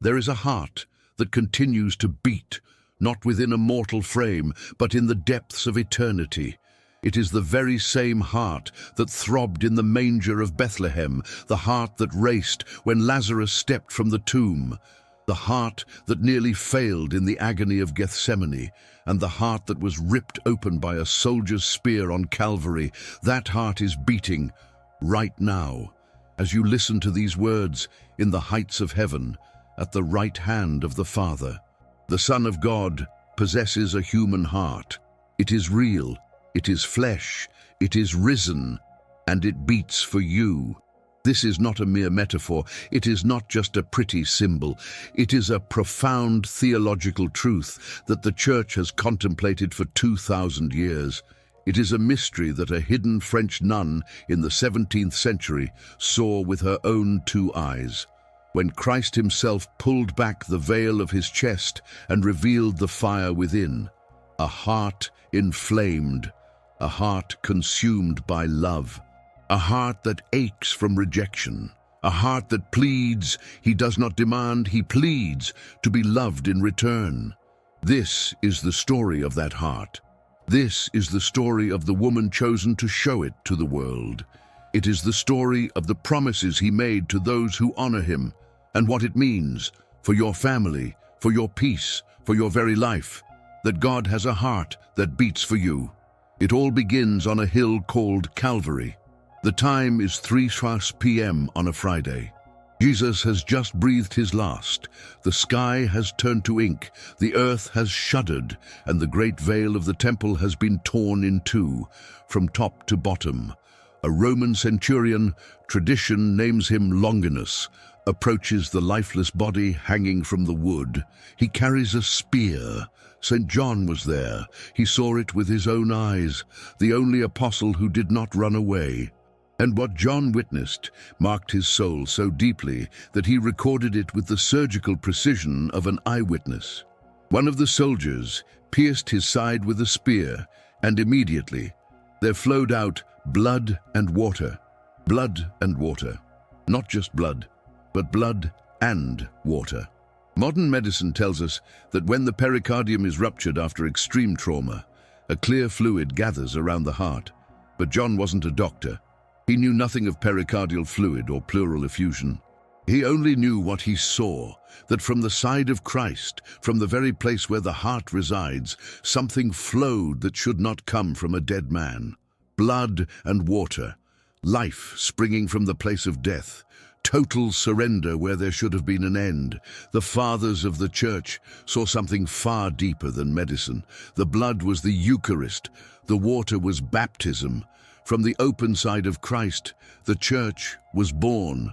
There is a heart that continues to beat, not within a mortal frame, but in the depths of eternity. It is the very same heart that throbbed in the manger of Bethlehem, the heart that raced when Lazarus stepped from the tomb, the heart that nearly failed in the agony of Gethsemane, and the heart that was ripped open by a soldier's spear on Calvary. That heart is beating right now, as you listen to these words in the heights of heaven, at the right hand of the Father. The Son of God possesses a human heart. It is real, it is flesh, it is risen, and it beats for you. This is not a mere metaphor. It is not just a pretty symbol. It is a profound theological truth that the Church has contemplated for 2,000 years. It is a mystery that a hidden French nun in the 17th century saw with her own two eyes. When Christ himself pulled back the veil of his chest and revealed the fire within, a heart inflamed, a heart consumed by love, a heart that aches from rejection, a heart that pleads, he does not demand, he pleads to be loved in return. This is the story of that heart. This is the story of the woman chosen to show it to the world. It is the story of the promises he made to those who honor him, and what it means for your family, for your peace, for your very life, that God has a heart that beats for you. It all begins on a hill called Calvary. The time is 3:30 p.m. on a Friday. Jesus has just breathed his last. The sky has turned to ink, the earth has shuddered, and the great veil of the temple has been torn in two, from top to bottom. A Roman centurion, tradition names him Longinus, approaches the lifeless body hanging from the wood. He carries a spear. St. John was there. He saw it with his own eyes, the only apostle who did not run away. And what John witnessed marked his soul so deeply that he recorded it with the surgical precision of an eyewitness. One of the soldiers pierced his side with a spear, and immediately there flowed out blood and water. Blood and water. Not just blood, but blood and water. Modern medicine tells us that when the pericardium is ruptured after extreme trauma, a clear fluid gathers around the heart. But John wasn't a doctor. He knew nothing of pericardial fluid or pleural effusion. He only knew what he saw, that from the side of Christ, from the very place where the heart resides, something flowed that should not come from a dead man. Blood and water, life springing from the place of death, total surrender where there should have been an end. The fathers of the Church saw something far deeper than medicine. The blood was the Eucharist, the water was baptism. From the open side of Christ, the Church was born.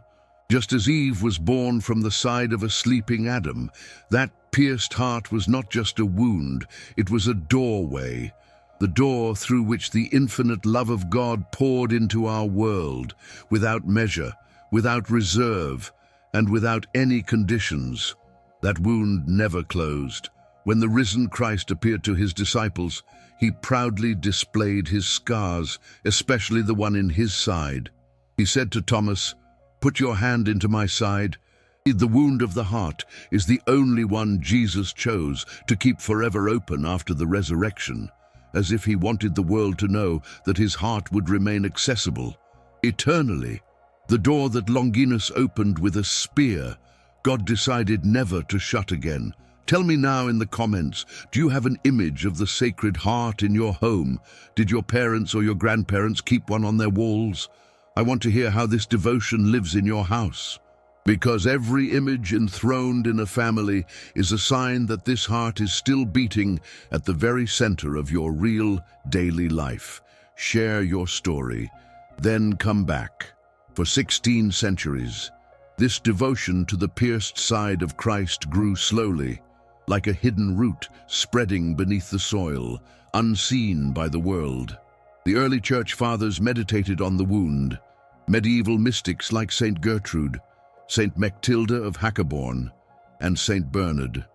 Just as Eve was born from the side of a sleeping Adam, that pierced heart was not just a wound, it was a doorway. The door through which the infinite love of God poured into our world, without measure, without reserve, and without any conditions. That wound never closed. When the risen Christ appeared to his disciples, he proudly displayed his scars, especially the one in his side. He said to Thomas, "Put your hand into my side." The wound of the heart is the only one Jesus chose to keep forever open after the resurrection, as if he wanted the world to know that his heart would remain accessible eternally. The door that Longinus opened with a spear, God decided never to shut again. Tell me now in the comments, do you have an image of the Sacred Heart in your home? Did your parents or your grandparents keep one on their walls? I want to hear how this devotion lives in your house. Because every image enthroned in a family is a sign that this heart is still beating at the very center of your real daily life. Share your story, then come back. For 16 centuries, this devotion to the pierced side of Christ grew slowly, like a hidden root spreading beneath the soil, unseen by the world. The early church fathers meditated on the wound. Medieval mystics like Saint Gertrude, Saint Mechtilde of Hackeborn, and Saint Bernard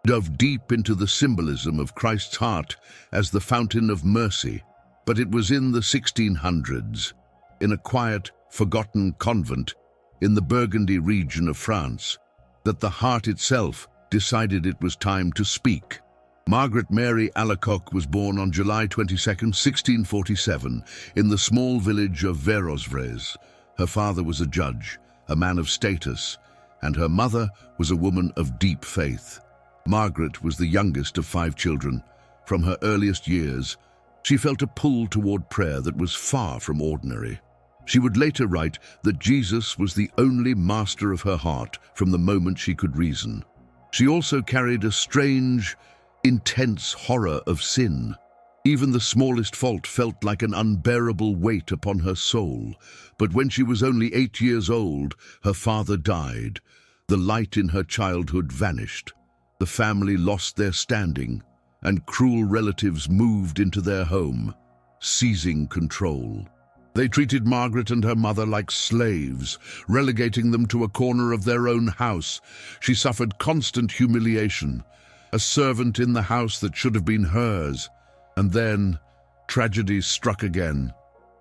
dove deep into the symbolism of Christ's heart as the fountain of mercy. But it was in the 1600s, in a quiet, forgotten convent in the Burgundy region of France, that the heart itself decided it was time to speak. Margaret Mary Alacoque was born on July 22, 1647, in the small village of Verosvres. Her father was a judge, a man of status, and her mother was a woman of deep faith. Margaret was the youngest of 5 children. From her earliest years, she felt a pull toward prayer that was far from ordinary. She would later write that Jesus was the only master of her heart from the moment she could reason. She also carried a strange, intense horror of sin. Even the smallest fault felt like an unbearable weight upon her soul. But when she was only 8 years old, her father died. The light in her childhood vanished. The family lost their standing, and cruel relatives moved into their home, seizing control. They treated Margaret and her mother like slaves, relegating them to a corner of their own house. She suffered constant humiliation, a servant in the house that should have been hers. And then, tragedy struck again.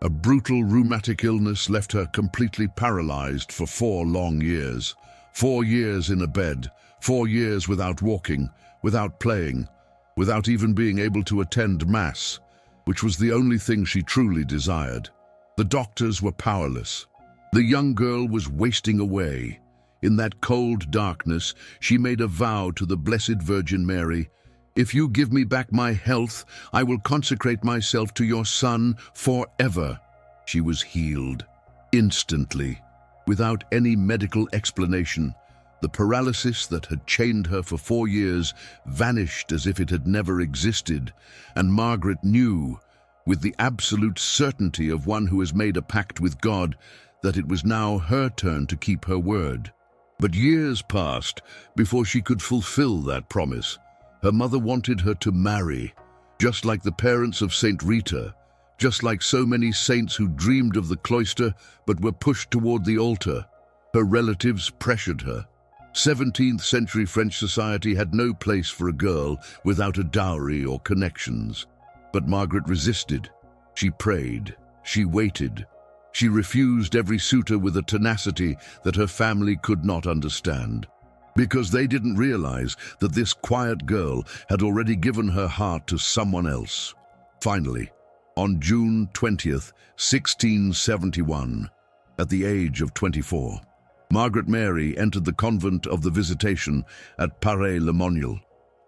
A brutal rheumatic illness left her completely paralyzed for 4 long years. 4 years in a bed, 4 years without walking, without playing, without even being able to attend Mass, which was the only thing she truly desired. The doctors were powerless. The young girl was wasting away. In that cold darkness, she made a vow to the Blessed Virgin Mary, "If you give me back my health, I will consecrate myself to your Son forever." She was healed, instantly, without any medical explanation. The paralysis that had chained her for 4 years vanished as if it had never existed, and Margaret knew, with the absolute certainty of one who has made a pact with God, that it was now her turn to keep her word. But years passed before she could fulfill that promise. Her mother wanted her to marry, just like the parents of Saint Rita, just like so many saints who dreamed of the cloister but were pushed toward the altar. Her relatives pressured her. 17th century French society had no place for a girl without a dowry or connections. But Margaret resisted. She prayed. She waited. She refused every suitor with a tenacity that her family could not understand, because they didn't realize that this quiet girl had already given her heart to someone else. Finally, on June 20th, 1671, at the age of 24, Margaret Mary entered the convent of the Visitation at Paray-le-Monial.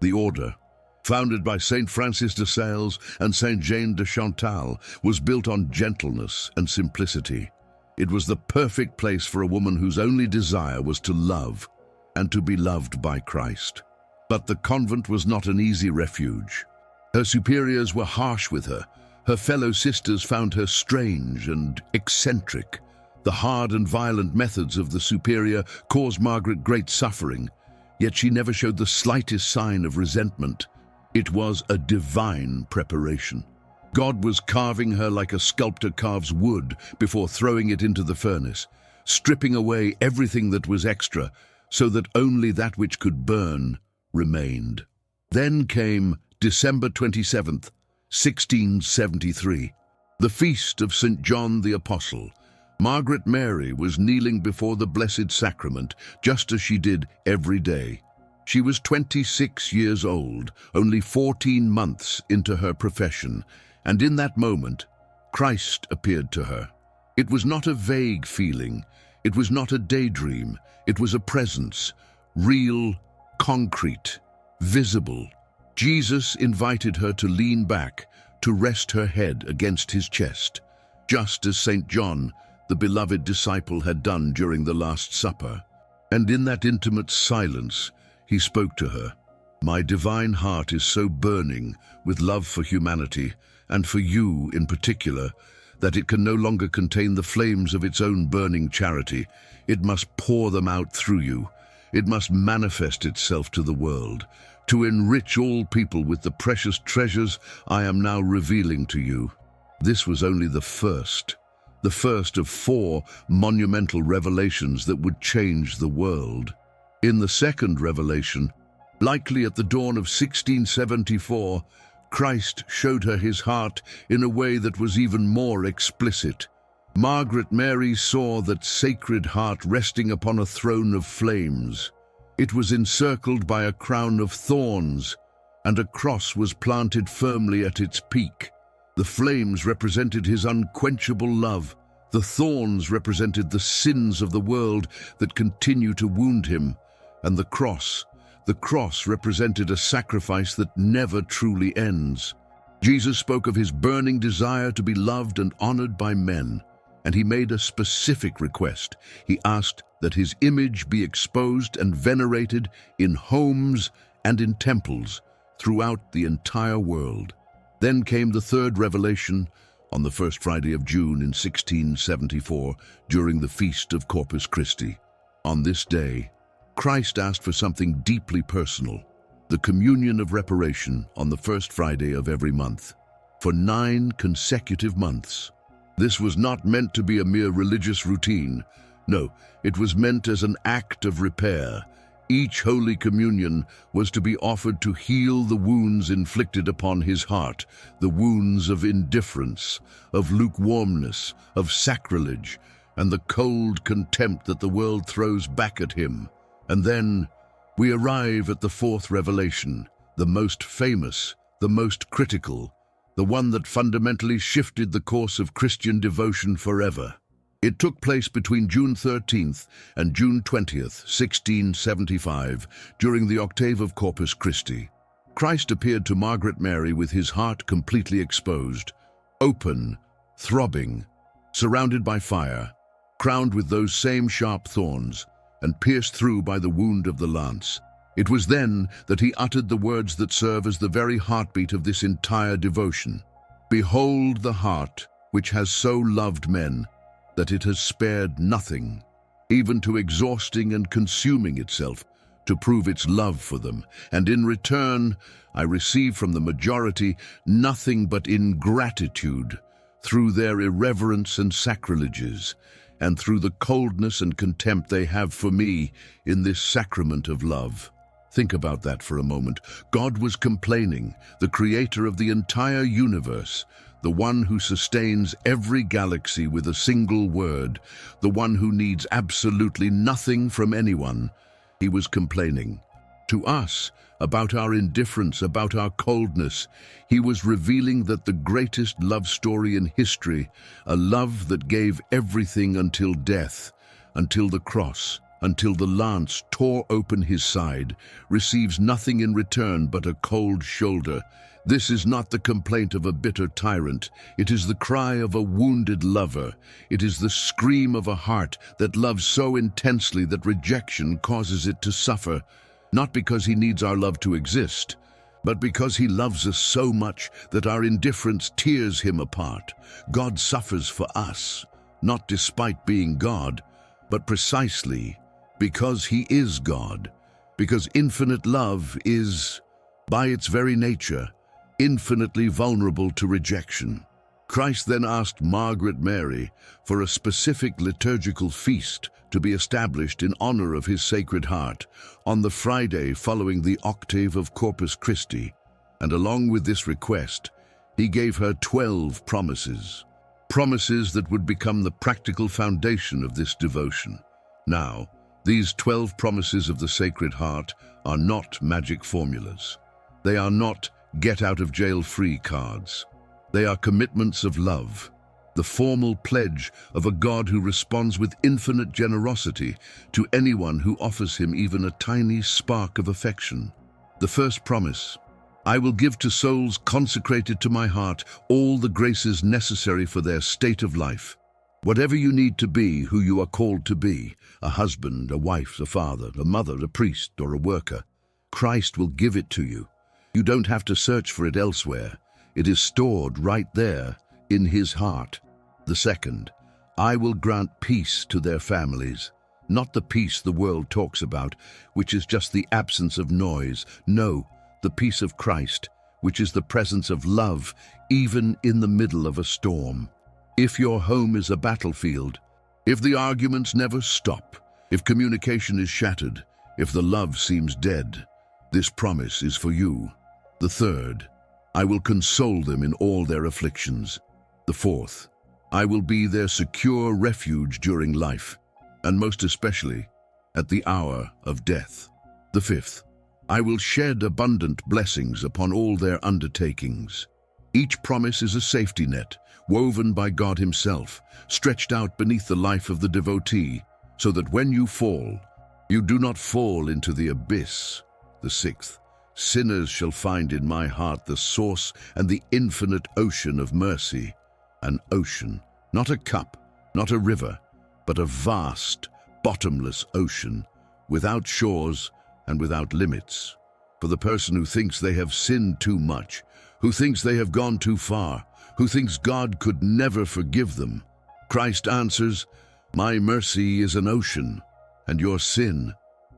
The order, founded by Saint Francis de Sales and Saint Jean de Chantal, was built on gentleness and simplicity. It was the perfect place for a woman whose only desire was to love and to be loved by Christ. But the convent was not an easy refuge. Her superiors were harsh with her. Her fellow sisters found her strange and eccentric. The hard and violent methods of the superior caused Margaret great suffering, yet she never showed the slightest sign of resentment. It was a divine preparation. God was carving her like a sculptor carves wood before throwing it into the furnace, stripping away everything that was extra so that only that which could burn remained. Then came December 27th, 1673, the feast of St. John the Apostle. Margaret Mary was kneeling before the Blessed Sacrament, just as she did every day. She was 26 years old, only 14 months into her profession, and in that moment, Christ appeared to her. It was not a vague feeling, it was not a daydream, it was a presence, real, concrete, visible. Jesus invited her to lean back, to rest her head against his chest, just as St. John, the beloved disciple, had done during the Last Supper. And in that intimate silence, he spoke to her. "My divine heart is so burning with love for humanity, and for you in particular, that it can no longer contain the flames of its own burning charity. It must pour them out through you. It must manifest itself to the world, to enrich all people with the precious treasures I am now revealing to you." This was only the first of 4 monumental revelations that would change the world. In the second revelation, likely at the dawn of 1674, Christ showed her his heart in a way that was even more explicit. Margaret Mary saw that Sacred Heart resting upon a throne of flames. It was encircled by a crown of thorns, and a cross was planted firmly at its peak. The flames represented his unquenchable love. The thorns represented the sins of the world that continue to wound him, and the cross represented a sacrifice that never truly ends. Jesus spoke of his burning desire to be loved and honored by men, and he made a specific request. He asked that his image be exposed and venerated in homes and in temples throughout the entire world. Then came the third revelation on the first Friday of June in 1674, during the Feast of Corpus Christi. On this day, Christ asked for something deeply personal, the communion of reparation on the first Friday of every month. For 9 consecutive months. This was not meant to be a mere religious routine. No, it was meant as an act of repair. Each Holy Communion was to be offered to heal the wounds inflicted upon his heart, the wounds of indifference, of lukewarmness, of sacrilege, and the cold contempt that the world throws back at him. And then we arrive at the fourth revelation, the most famous, the most critical, the one that fundamentally shifted the course of Christian devotion forever. It took place between June 13th and June 20th, 1675, during the octave of Corpus Christi. Christ appeared to Margaret Mary with his heart completely exposed, open, throbbing, surrounded by fire, crowned with those same sharp thorns, and pierced through by the wound of the lance. It was then that he uttered the words that serve as the very heartbeat of this entire devotion. "Behold the heart which has so loved men, that it has spared nothing, even to exhausting and consuming itself, to prove its love for them. And in return, I receive from the majority nothing but ingratitude, through their irreverence and sacrileges, and through the coldness and contempt they have for me in this sacrament of love." Think about that for a moment. God was complaining, the creator of the entire universe, the one who sustains every galaxy with a single word, the one who needs absolutely nothing from anyone. He was complaining to us about our indifference, about our coldness. He was revealing that the greatest love story in history, a love that gave everything until death, until the cross, until the lance tore open his side, receives nothing in return but a cold shoulder. This is not the complaint of a bitter tyrant. It is the cry of a wounded lover. It is the scream of a heart that loves so intensely that rejection causes it to suffer, not because he needs our love to exist, but because he loves us so much that our indifference tears him apart. God suffers for us, not despite being God, but precisely because he is God, because infinite love is, by its very nature, infinitely vulnerable to rejection. Christ then asked Margaret Mary for a specific liturgical feast to be established in honor of his Sacred Heart on the Friday following the octave of Corpus Christi, and along with this request, he gave her 12 promises that would become the practical foundation of this devotion. Now, these 12 promises of the Sacred Heart are not magic formulas. They are not get-out-of-jail-free cards. They are commitments of love, the formal pledge of a God who responds with infinite generosity to anyone who offers him even a tiny spark of affection. The first promise: I will give to souls consecrated to my heart all the graces necessary for their state of life. Whatever you need to be who you are called to be, a husband, a wife, a father, a mother, a priest, or a worker, Christ will give it to you. You don't have to search for it elsewhere. It is stored right there in his heart. The second: I will grant peace to their families. Not the peace the world talks about, which is just the absence of noise. No, the peace of Christ, which is the presence of love, even in the middle of a storm. If your home is a battlefield, if the arguments never stop, if communication is shattered, if the love seems dead, this promise is for you. The third: I will console them in all their afflictions. The fourth: I will be their secure refuge during life, and most especially at the hour of death. The fifth, I will shed abundant blessings upon all their undertakings. Each promise is a safety net, woven by God Himself, stretched out beneath the life of the devotee, so that when you fall, you do not fall into the abyss. The sixth, sinners shall find in my heart the source and the infinite ocean of mercy. An ocean, not a cup, not a river, but a vast, bottomless ocean, without shores and without limits. For the person who thinks they have sinned too much, who thinks they have gone too far, who thinks God could never forgive them, Christ answers, my mercy is an ocean, and your sin,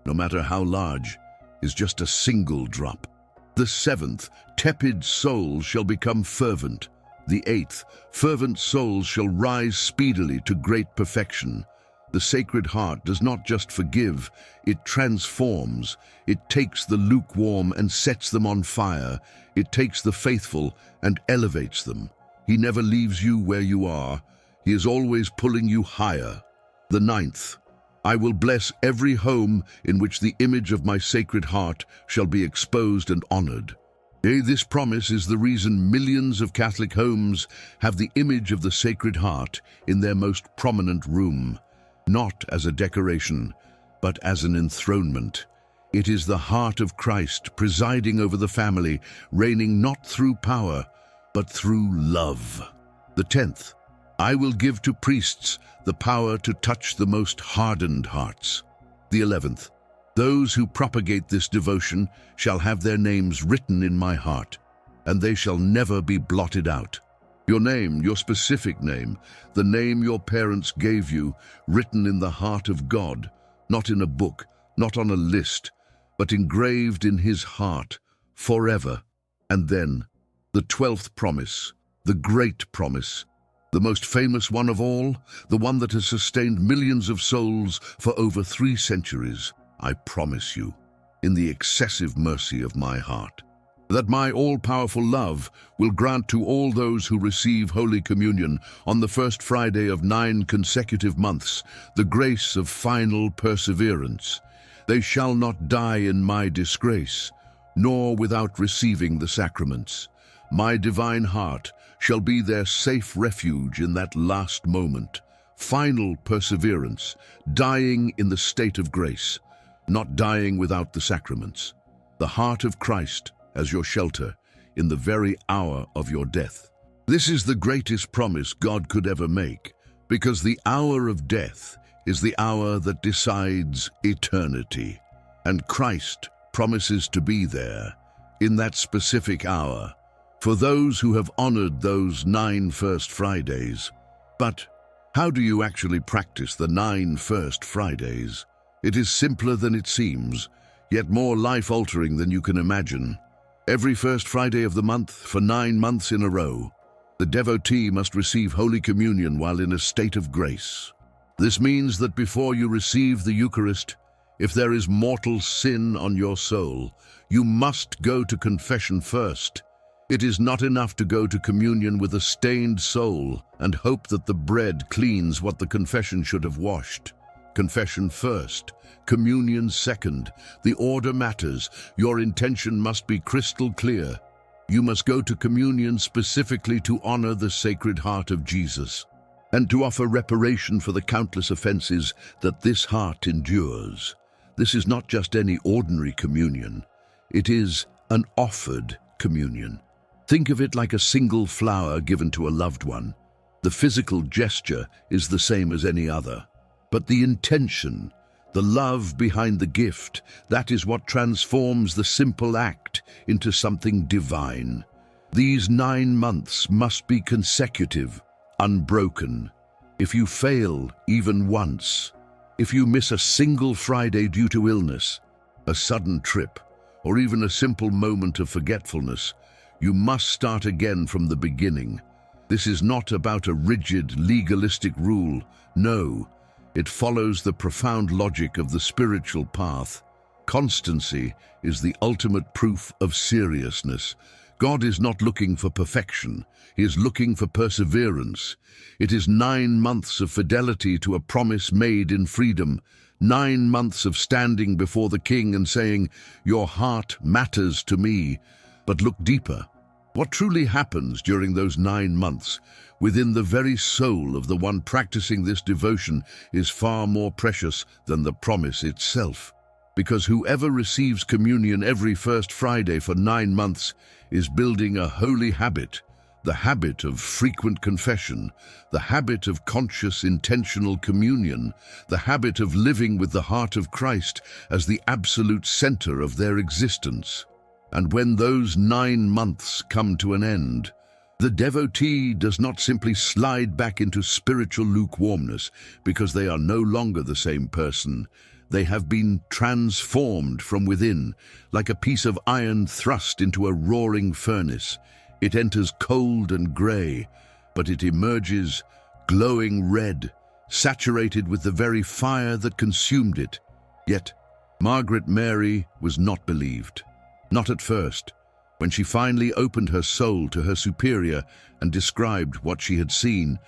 no matter how large, is just a single drop. The seventh, tepid souls shall become fervent. The eighth, fervent souls shall rise speedily to great perfection. The Sacred Heart does not just forgive, it transforms. It takes the lukewarm and sets them on fire. It takes the faithful and elevates them. He never leaves you where you are. He is always pulling you higher. The ninth, I will bless every home in which the image of my Sacred Heart shall be exposed and honored. This promise is the reason millions of Catholic homes have the image of the Sacred Heart in their most prominent room, not as a decoration, but as an enthronement. It is the heart of Christ presiding over the family, reigning not through power, but through love. The 10th, I will give to priests the power to touch the most hardened hearts. The 11th, those who propagate this devotion shall have their names written in my heart, and they shall never be blotted out. Your name, your specific name, the name your parents gave you, written in the heart of God, not in a book, not on a list, but engraved in His heart, forever. And then, the 12th promise, the great promise, the most famous one of all, the one that has sustained millions of souls for over 3 centuries. I promise you, in the excessive mercy of my heart, that my all-powerful love will grant to all those who receive Holy Communion on the first Friday of 9 consecutive months the grace of final perseverance. They shall not die in my disgrace, nor without receiving the sacraments. My divine heart shall be their safe refuge in that last moment. Final perseverance, dying in the state of grace, not dying without the sacraments. The heart of Christ as your shelter in the very hour of your death. This is the greatest promise God could ever make, because the hour of death is the hour that decides eternity. And Christ promises to be there in that specific hour for those who have honored those 9 First Fridays. But how do you actually practice the 9 First Fridays? It is simpler than it seems, yet more life-altering than you can imagine. Every first Friday of the month, for 9 months in a row, the devotee must receive Holy Communion while in a state of grace. This means that before you receive the Eucharist, if there is mortal sin on your soul, you must go to confession first. It is not enough to go to communion with a stained soul and hope that the bread cleans what the confession should have washed. Confession first, communion second. The order matters. Your intention must be crystal clear. You must go to communion specifically to honor the Sacred Heart of Jesus and to offer reparation for the countless offenses that this heart endures. This is not just any ordinary communion. It is an offered communion. Think of it like a single flower given to a loved one. The physical gesture is the same as any other. But the intention, the love behind the gift, that is what transforms the simple act into something divine. These 9 months must be consecutive, unbroken. If you fail even once, if you miss a single Friday due to illness, a sudden trip, or even a simple moment of forgetfulness, you must start again from the beginning. This is not about a rigid, legalistic rule. No. It follows the profound logic of the spiritual path. Constancy is the ultimate proof of seriousness. God is not looking for perfection. He is looking for perseverance. It is 9 months of fidelity to a promise made in freedom, 9 months of standing before the king and saying, "Your heart matters to me." But look deeper. What truly happens during those 9 months, within the very soul of the one practicing this devotion, is far more precious than the promise itself. Because whoever receives communion every first Friday for 9 months is building a holy habit, the habit of frequent confession, the habit of conscious, intentional communion, the habit of living with the heart of Christ as the absolute center of their existence. And when those 9 months come to an end, the devotee does not simply slide back into spiritual lukewarmness because they are no longer the same person. They have been transformed from within, like a piece of iron thrust into a roaring furnace. It enters cold and grey, but it emerges glowing red, saturated with the very fire that consumed it. Yet, Margaret Mary was not believed. Not at first. When she finally opened her soul to her superior and described what she had seen,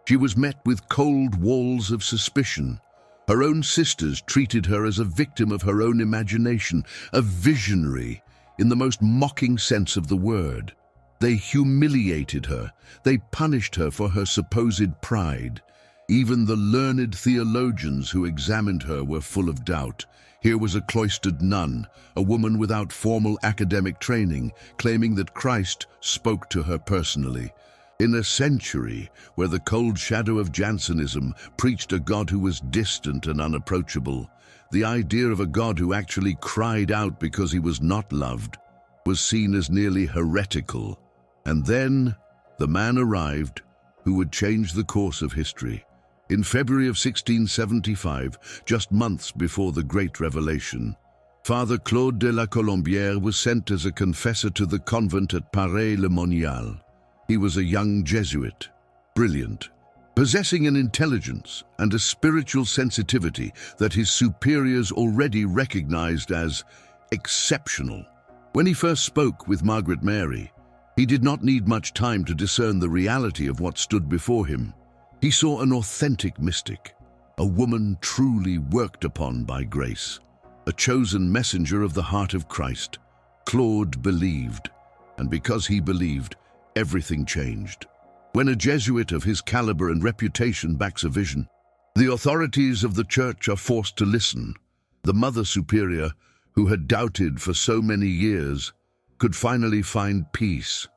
she was met with cold walls of suspicion. Her own sisters treated her as a victim of her own imagination, a visionary, in the most mocking sense of the word. They humiliated her. They punished her for her supposed pride. Even the learned theologians who examined her were full of doubt. Here was a cloistered nun, a woman without formal academic training, claiming that Christ spoke to her personally. In a century where the cold shadow of Jansenism preached a God who was distant and unapproachable, the idea of a God who actually cried out because he was not loved was seen as nearly heretical. And then the man arrived who would change the course of history. In February of 1675, just months before the Great Revelation, Father Claude de la Colombière was sent as a confessor to the convent at Paray-le-Monial. He was a young Jesuit, brilliant, possessing an intelligence and a spiritual sensitivity that his superiors already recognized as exceptional. When he first spoke with Margaret Mary, he did not need much time to discern the reality of what stood before him. He saw an authentic mystic, a woman truly worked upon by grace, a chosen messenger of the heart of Christ. Claude believed, and because he believed, everything changed. When a Jesuit of his caliber and reputation backs a vision, the authorities of the church are forced to listen. The Mother Superior, who had doubted for so many years, could finally find peace.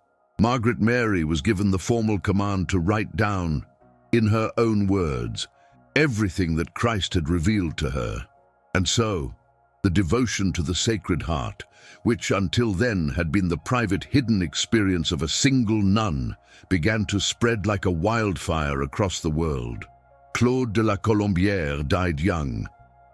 Margaret Mary was given the formal command to write down, in her own words, everything that Christ had revealed to her. And so, the devotion to the Sacred Heart, which until then had been the private hidden experience of a single nun, began to spread like a wildfire across the world. Claude de la Colombière died young,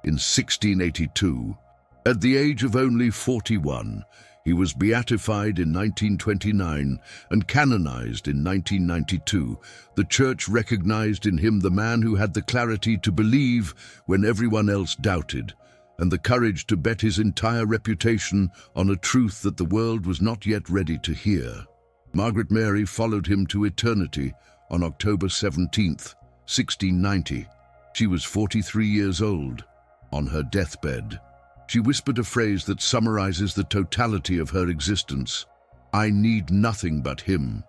in 1682. At the age of only 41, he was beatified in 1929 and canonized in 1992. The Church recognized in him the man who had the clarity to believe when everyone else doubted, and the courage to bet his entire reputation on a truth that the world was not yet ready to hear. Margaret Mary followed him to eternity on October 17th, 1690. She was 43 years old. On her deathbed, she whispered a phrase that summarizes the totality of her existence. "I need nothing but him.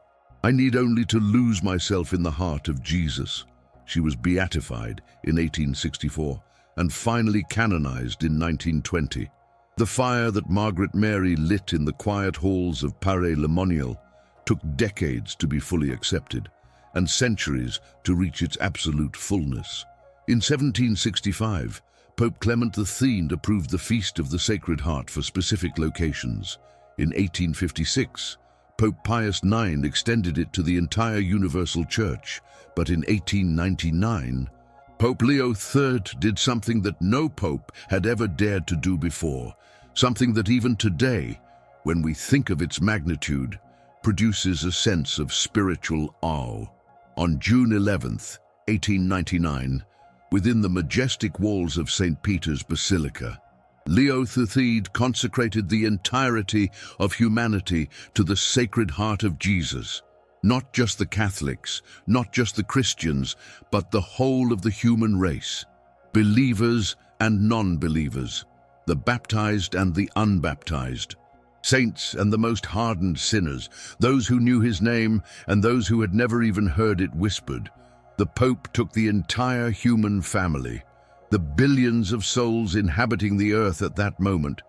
I need only to lose myself in the heart of Jesus." She was beatified in 1864 and finally canonized in 1920. The fire that Margaret Mary lit in the quiet halls of Paray-le-Monial took decades to be fully accepted and centuries to reach its absolute fullness. In 1765, Pope Clement XIII approved the Feast of the Sacred Heart for specific locations. In 1856, Pope Pius IX extended it to the entire Universal Church, but in 1899, Pope Leo III did something that no pope had ever dared to do before, something that even today, when we think of its magnitude, produces a sense of spiritual awe. On June 11th, 1899, within the majestic walls of St. Peter's Basilica, Leo III consecrated the entirety of humanity to the Sacred Heart of Jesus. Not just the Catholics, not just the Christians, but the whole of the human race, believers and non-believers, the baptized and the unbaptized, saints and the most hardened sinners, those who knew his name and those who had never even heard it whispered. The Pope took the entire human family, the billions of souls inhabiting the earth at that moment,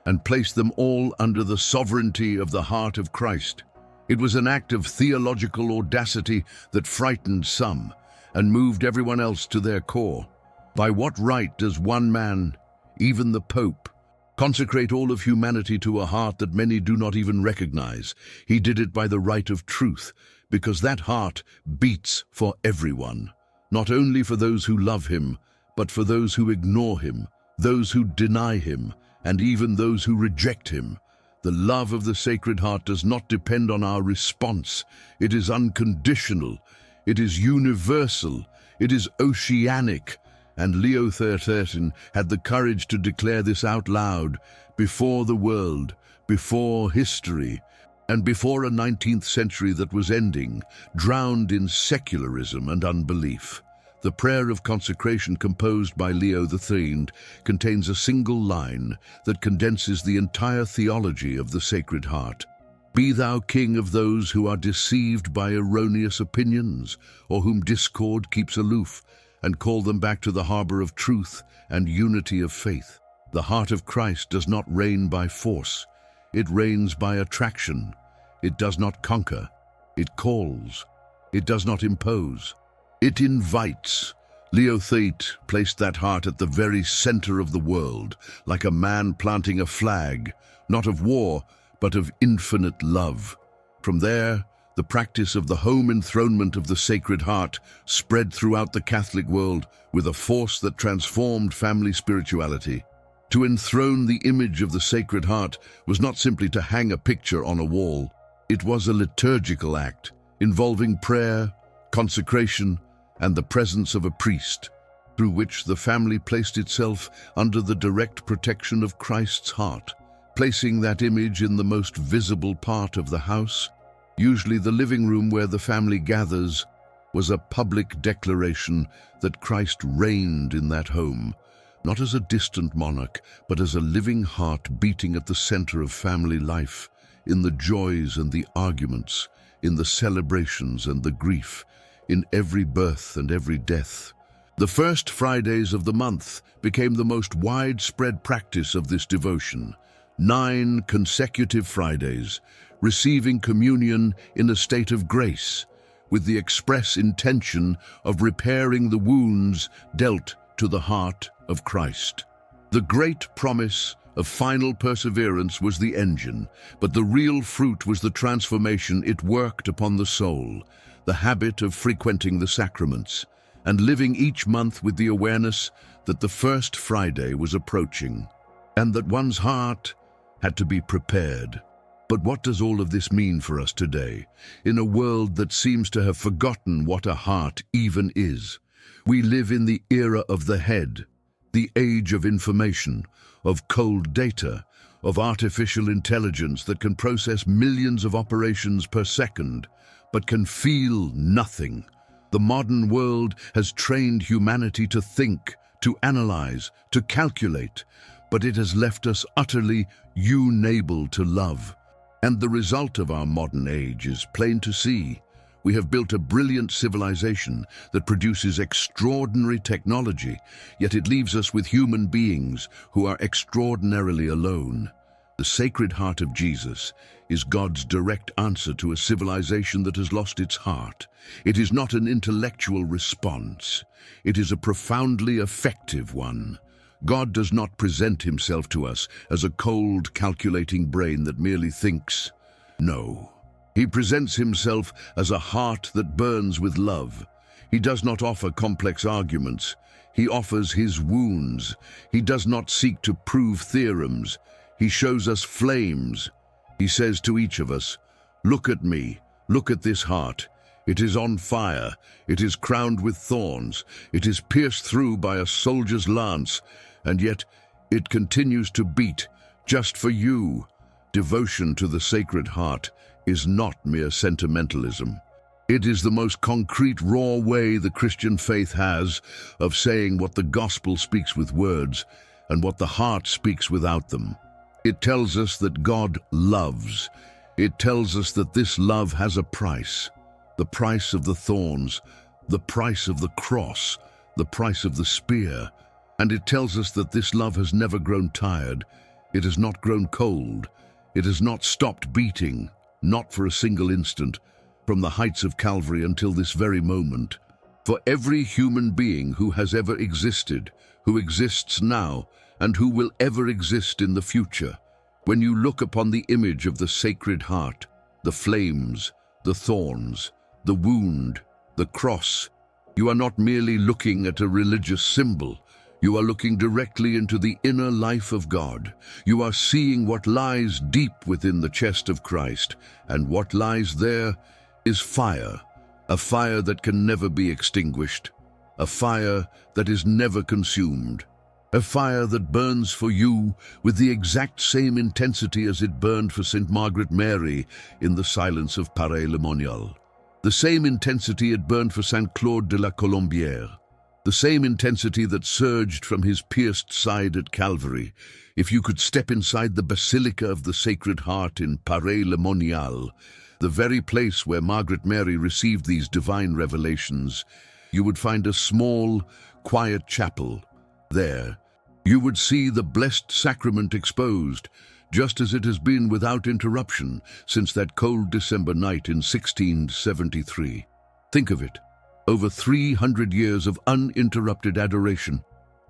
and placed them all under the sovereignty of the heart of Christ. It was an act of theological audacity that frightened some and moved everyone else to their core. By what right does one man, even the Pope, consecrate all of humanity to a heart that many do not even recognize? He did it by the right of truth, because that heart beats for everyone, not only for those who love him, but for those who ignore him, those who deny him, and even those who reject him. The love of the Sacred Heart does not depend on our response. It is unconditional. It is universal. It is oceanic. And Leo XIII had the courage to declare this out loud, before the world, before history, and before a 19th century that was ending, drowned in secularism and unbelief. The prayer of consecration composed by Leo XIII contains a single line that condenses the entire theology of the Sacred Heart. Be thou king of those who are deceived by erroneous opinions, or whom discord keeps aloof, and call them back to the harbor of truth and unity of faith. The heart of Christ does not reign by force. It reigns by attraction. It does not conquer. It calls. It does not impose. It invites. Leo XIII placed that heart at the very center of the world, like a man planting a flag, not of war, but of infinite love. From there, the practice of the home enthronement of the Sacred Heart spread throughout the Catholic world with a force that transformed family spirituality. To enthrone the image of the Sacred Heart was not simply to hang a picture on a wall. It was a liturgical act involving prayer, consecration, and the presence of a priest, through which the family placed itself under the direct protection of Christ's heart. Placing that image in the most visible part of the house, usually the living room where the family gathers, was a public declaration that Christ reigned in that home, not as a distant monarch, but as a living heart beating at the center of family life, in the joys and the arguments, in the celebrations and the grief, in every birth and every death. The first Fridays of the month became the most widespread practice of this devotion. 9 consecutive Fridays, receiving communion in a state of grace, with the express intention of repairing the wounds dealt to the heart of Christ. The great promise of final perseverance was the engine, but the real fruit was the transformation it worked upon the soul, the habit of frequenting the sacraments, and living each month with the awareness that the first Friday was approaching, and that one's heart had to be prepared. But what does all of this mean for us today, in a world that seems to have forgotten what a heart even is? We live in the era of the head, the age of information, of cold data, of artificial intelligence that can process millions of operations per second, but can feel nothing. The modern world has trained humanity to think, to analyze, to calculate, but it has left us utterly unable to love. And the result of our modern age is plain to see. We have built a brilliant civilization that produces extraordinary technology, yet it leaves us with human beings who are extraordinarily alone. The Sacred Heart of Jesus is God's direct answer to a civilization that has lost its heart. It is not an intellectual response. It is a profoundly effective one. God does not present himself to us as a cold, calculating brain that merely thinks. No. He presents himself as a heart that burns with love. He does not offer complex arguments. He offers his wounds. He does not seek to prove theorems. He shows us flames. He says to each of us, "Look at me. Look at this heart. It is on fire. It is crowned with thorns. It is pierced through by a soldier's lance, and yet it continues to beat just for you." Devotion to the Sacred Heart is not mere sentimentalism. It is the most concrete, raw way the Christian faith has of saying what the gospel speaks with words and what the heart speaks without them. It tells us that God loves. It tells us that this love has a price. The price of the thorns, the price of the cross, the price of the spear. And it tells us that this love has never grown tired. It has not grown cold. It has not stopped beating, not for a single instant, from the heights of Calvary until this very moment. For every human being who has ever existed, who exists now, and who will ever exist in the future, when you look upon the image of the Sacred Heart, the flames, the thorns, the wound, the cross, you are not merely looking at a religious symbol. You are looking directly into the inner life of God. You are seeing what lies deep within the chest of Christ, and what lies there is fire, a fire that can never be extinguished, a fire that is never consumed, a fire that burns for you with the exact same intensity as it burned for Saint Margaret Mary in the silence of Paray-le-Monial, the same intensity it burned for Saint Claude de la Colombière, the same intensity that surged from his pierced side at Calvary. If you could step inside the Basilica of the Sacred Heart in Paray-le-Monial, the very place where Margaret Mary received these divine revelations, you would find a small, quiet chapel. There, you would see the blessed sacrament exposed, just as it has been without interruption since that cold December night in 1673. Think of it. Over 300 years of uninterrupted adoration,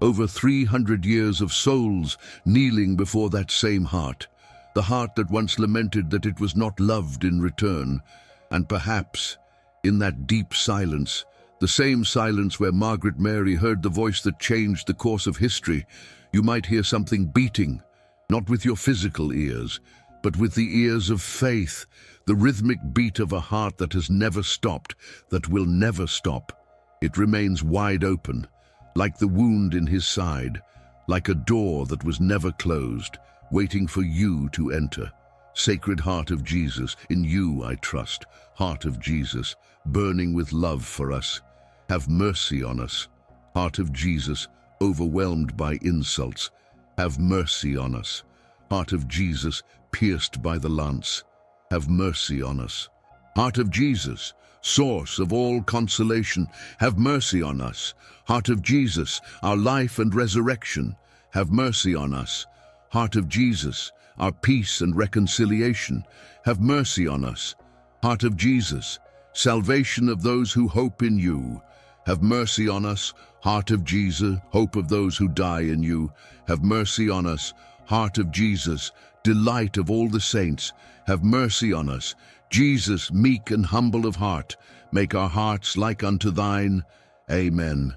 over 300 years of souls kneeling before that same heart, the heart that once lamented that it was not loved in return, and perhaps, in that deep silence, the same silence where Margaret Mary heard the voice that changed the course of history, you might hear something beating, not with your physical ears, but with the ears of faith, the rhythmic beat of a heart that has never stopped, that will never stop. It remains wide open, like the wound in his side, like a door that was never closed, waiting for you to enter. Sacred Heart of Jesus, in you I trust. Heart of Jesus, burning with love for us, have mercy on us. Heart of Jesus, overwhelmed by insults, have mercy on us. Heart of Jesus, pierced by the lance, have mercy on us. Heart of Jesus, source of all consolation, have mercy on us. Heart of Jesus, our life and resurrection, have mercy on us. Heart of Jesus, our peace and reconciliation, have mercy on us. Heart of Jesus, salvation of those who hope in you, have mercy on us. Heart of Jesus, hope of those who die in you, have mercy on us. Heart of Jesus, delight of all the saints, have mercy on us. Jesus, meek and humble of heart, make our hearts like unto thine. Amen.